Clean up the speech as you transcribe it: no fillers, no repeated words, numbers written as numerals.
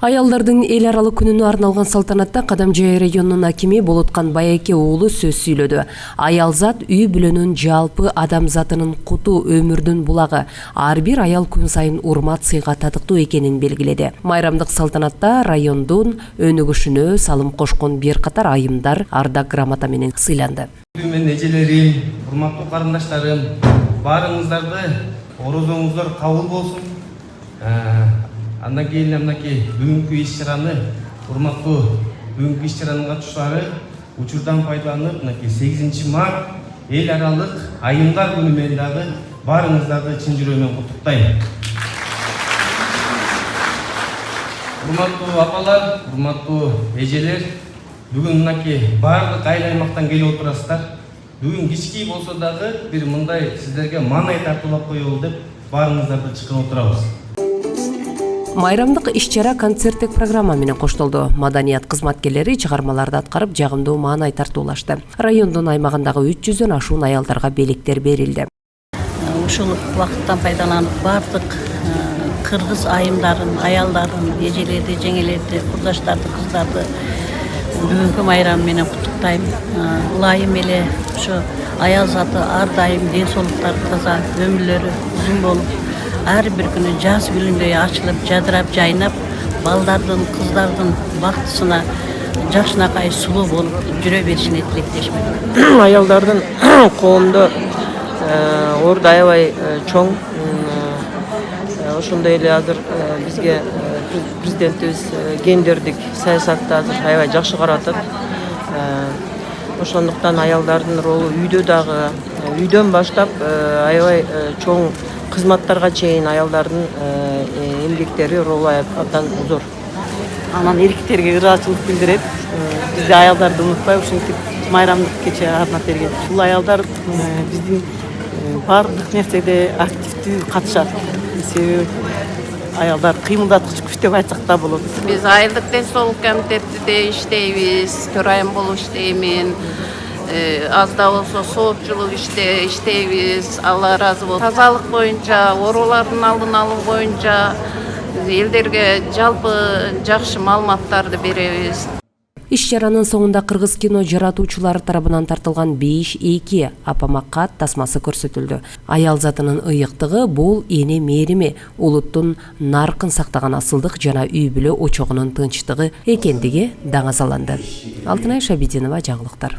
Аялдардын эл аралык күнүнө арналган салтанатта Кадамжай районунун акими Болоткан Байеке уулу сөз сүйлөдү. Аялзат үй бүлөнүн жалпы адамзатынын куту, өмүрдүн булагы. Ар бир аял күн сайын урмат сыйга татыктуу экенин белгиледи. Майрамдык салтанатта райондун өнүгүшүнө салым кошкон бир катар айымдар ардак грамота менен сыйланды. Мен эжелерим, урматтуу карындаштарым, баарыңыздарды орозоңуздар кабыл болсун. Андан кейін бүгүнкү иш-чараны урматтуу бүгүнкү иш-чаранын катышуулары учурдан пайдаланып, 8 март эл аралык айымдар күнү менен дагы баарыңыздарды чын жүрөгүмөн куттуктайм. Урматтуу апалар, урматтуу эжелер, бүгүн баардык айыл аймактан келип отурасыздар. Бүгүн кичкей болсо дагы бир мындай сиздерге маанай тартуулап коелу деп баарыңыздарды чакырып отурабыз. Майрамдык иш-чара концерттик программа менен коштолду. Маданият кызматкерлери чыгармаларды аткарып, жагымдуу маанай тартуулашты. Райондун аймагындагы 300дөн ашуун аялдарга белектер берилди. Ушул убакыттан пайдаланып бардык кыргыз айымдарын, аялдарын, эжелерди, жеңелерди, курдаштарды, кыздарды бүгүнкү майрам менен куттуктайм. Ылайым эле ушу аял заты ар дайым ден соолуктары таза, өмүрлөрү узун болуп, ар бир күнү жаз гүлүндөй ачылып, жадырап, жайнап, балдардын, кыздардын бактысына жакшынакай сулуу болуп жүрө беришине тилектешмин. Аялдардын коомдо орду аябай чоң. Ошондой эле азыр бизге президентибиз гендердик саясатты азыр аябай жакшы карап атат. Ошондуктан аялдардын ролу үйдө дагы, үйдөн баштап аябай чоң кызматтарга чейин аялдардын эмгектери ролу абдан зор. Анан эркектерге ыраазычылык билдирет. Бизде аялдарды унутпай ушинтип майрамдык кече арнап берген. Бул аялдар биздин баардык нерседе активдүү катышат. Себеби аялдар кыймылдаткыч күч деп айтсак да болот. Биз айылдык ден соолук комитетинде иштейбиз, төрайым болуп иштеймин. Аз да болсо соопчулук иштейбиз. Алла ыраазы болсун. Тазалык боюнча, оорулардын алдын алуу боюнча элдерге жалпы жакшы маалыматтарды беребиз. Иш-чаранын соңунда кыргыз кино жаратуучулары тарабынан тартылган 5-2 апамакка тасмасы көрсөтүлдү. Аял затынын ыйыктыгы бул эне мээрими, улуттун наркын сактаган асылдык жана үй бүлө очогунун тынчтыгы экендиги даңазаланды. Алтынай Шабидинова, жаңылыктар.